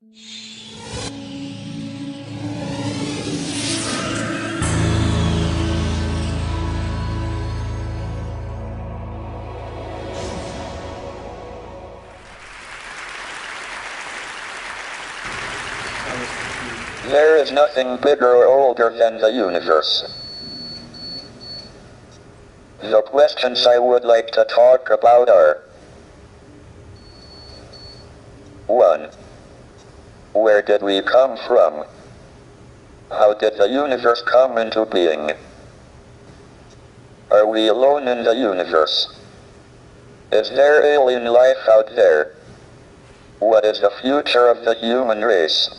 There is nothing bigger or older than the universe. The questions I would like to talk about are: 1. Where did we come from? How did the universe come into being? Are we alone in the universe? Is there alien life out there? What is the future of the human race?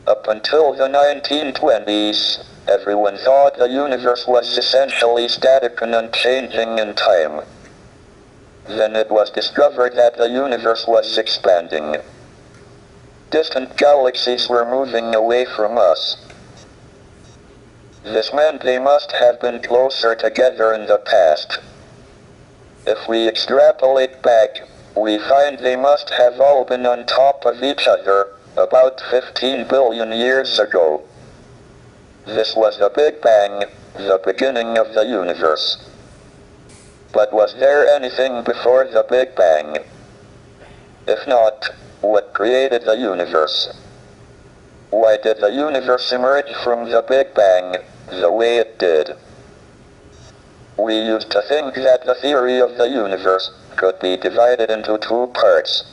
Up until the 1920s, everyone thought the universe was essentially static and unchanging in time. Then it was discovered that the universe was expanding. Distant galaxies were moving away from us. This meant they must have been closer together in the past. If we extrapolate back, we find they must have all been on top of each other about 15 billion years ago. This was the Big Bang, the beginning of the universe. But was there anything before the Big Bang? If not, what created the universe? Why did the universe emerge from the Big Bang the way it did? We used to think that the theory of the universe could be divided into two parts.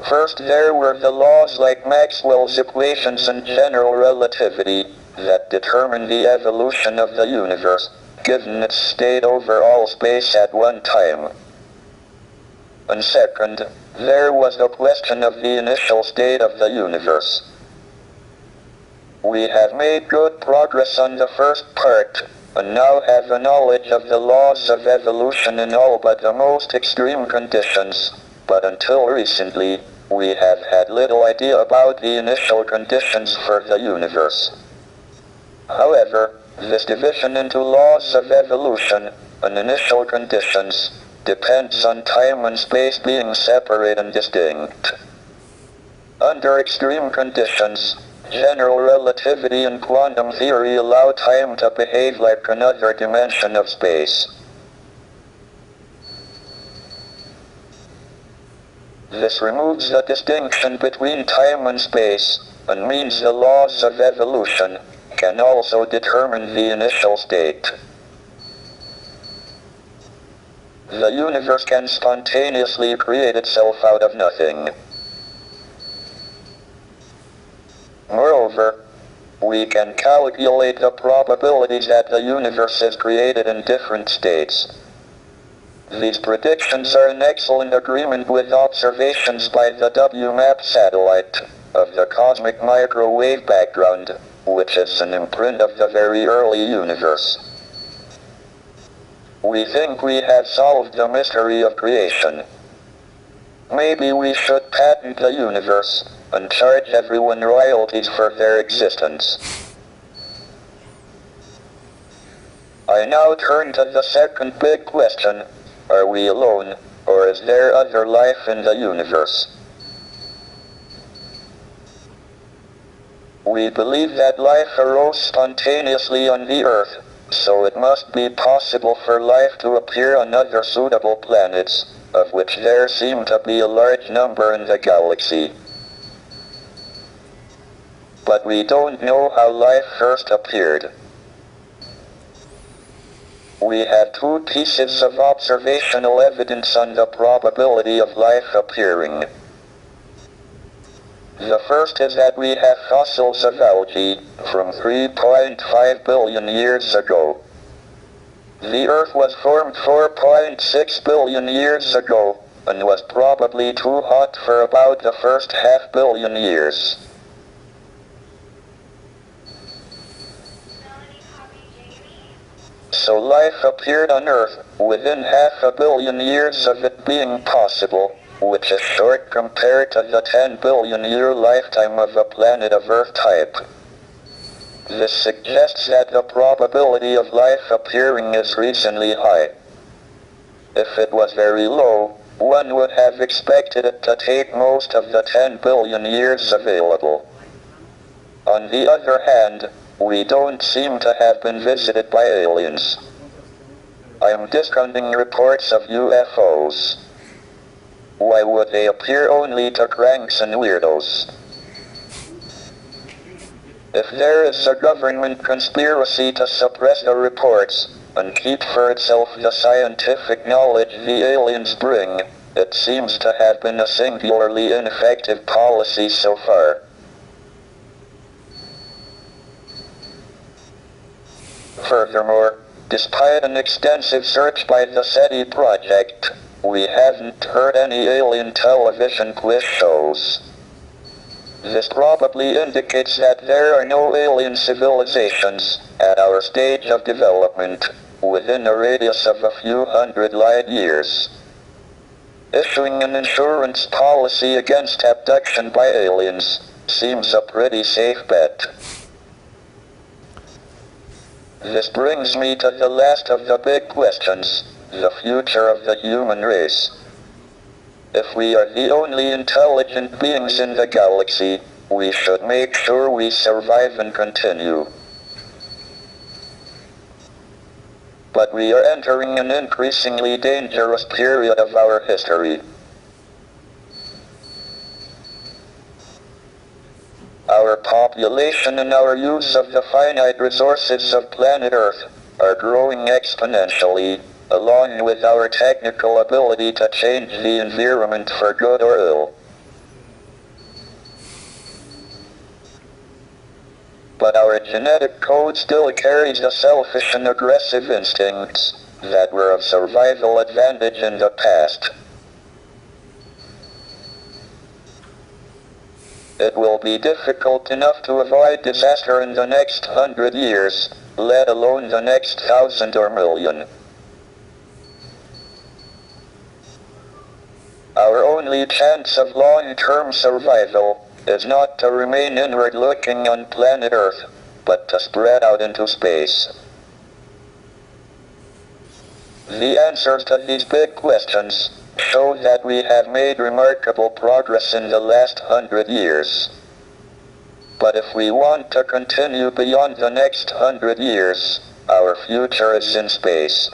First, there were the laws like Maxwell's equations and general relativity that determine the evolution of the universe, given its state over all space at one time. And second, there was the question of the initial state of the universe. We have made good progress on the first part, and now have a knowledge of the laws of evolution in all but the most extreme conditions, but until recently, we have had little idea about the initial conditions for the universe. However, this division into laws of evolution and initial conditions depends on time and space being separate and distinct. Under extreme conditions, general relativity and quantum theory allow time to behave like another dimension of space. This removes the distinction between time and space, and means the laws of evolution can also determine the initial state. The universe can spontaneously create itself out of nothing. Moreover, we can calculate the probabilities that the universe is created in different states. These predictions are in excellent agreement with observations by the WMAP satellite of the cosmic microwave background, which is an imprint of the very early universe. We think we have solved the mystery of creation. Maybe we should patent the universe and charge everyone royalties for their existence. I now turn to the second big question: are we alone, or is there other life in the universe? We believe that life arose spontaneously on the Earth, so it must be possible for life to appear on other suitable planets, of which there seem to be a large number in the galaxy. But we don't know how life first appeared. We have two pieces of observational evidence on the probability of life appearing. The first is that we have fossils of algae from 3.5 billion years ago. The Earth was formed 4.6 billion years ago, and was probably too hot for about the first half billion years. So life appeared on Earth within 500 million years of it being possible, which is short compared to the 10 billion year lifetime of a planet of Earth type. This suggests that the probability of life appearing is reasonably high. If it was very low, one would have expected it to take most of the 10 billion years available. On the other hand, we don't seem to have been visited by aliens. I am discounting reports of UFOs. Why would they appear only to cranks and weirdos? If there is a government conspiracy to suppress the reports, and keep for itself the scientific knowledge the aliens bring, it seems to have been a singularly ineffective policy so far. Furthermore, despite an extensive search by the SETI project, we haven't heard any alien television quiz shows. This probably indicates that there are no alien civilizations, at our stage of development, within a radius of a few hundred light years. Issuing an insurance policy against abduction by aliens seems a pretty safe bet. This brings me to the last of the big questions, the future of the human race. If we are the only intelligent beings in the galaxy, we should make sure we survive and continue. But we are entering an increasingly dangerous period of our history. Our population and our use of the finite resources of planet Earth are growing exponentially, along with our technical ability to change the environment for good or ill. But our genetic code still carries the selfish and aggressive instincts that were of survival advantage in the past. It will be difficult enough to avoid disaster in the next 100 years, let alone the next 1,000 or million. Our only chance of long-term survival is not to remain inward-looking on planet Earth, but to spread out into space. The answers to these big questions show that we have made remarkable progress in the last 100 years. But if we want to continue beyond the next 100 years, our future is in space.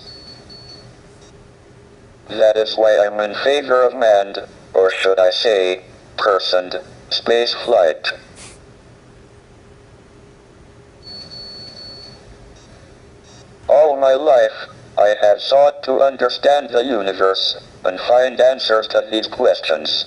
That is why I'm in favor of manned, or should I say, personed, space flight. All my life, I have sought to understand the universe, and find answers to these questions.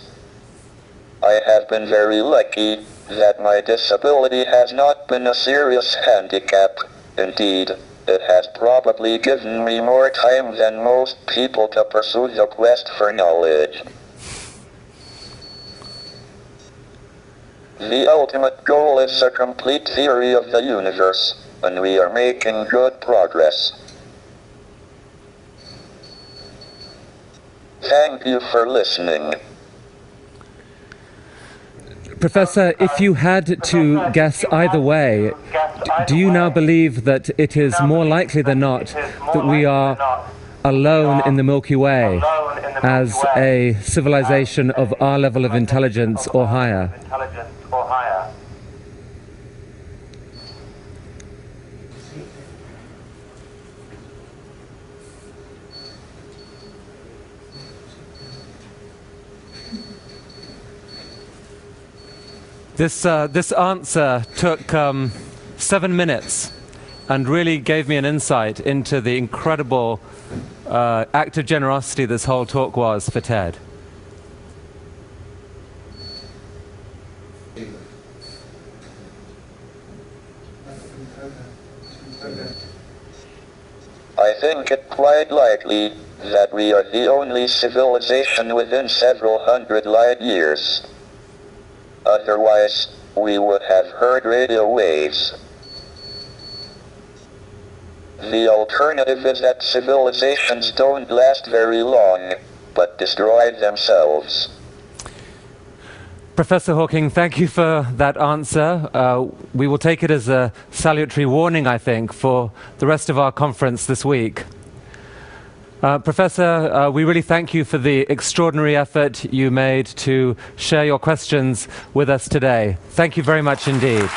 I have been very lucky that my disability has not been a serious handicap. Indeed, it has probably given me more time than most people to pursue the quest for knowledge. The ultimate goal is a complete theory of the universe, and we are making good progress. Thank you for listening. Professor, if you had to guess either way, do you now believe that it is more likely than not that we are alone in the Milky Way as a civilization of our level of intelligence or higher? This answer took 7 minutes and really gave me an insight into the incredible act of generosity this whole talk was for Ted. I think it quite likely that we are the only civilization within several hundred light years. Otherwise, we would have heard radio waves. The alternative is that civilizations don't last very long, but destroy themselves. Professor Hawking, thank you for that answer. We will take it as a salutary warning, I think, for the rest of our conference this week. Professor, we really thank you for the extraordinary effort you made to share your questions with us today. Thank you very much indeed.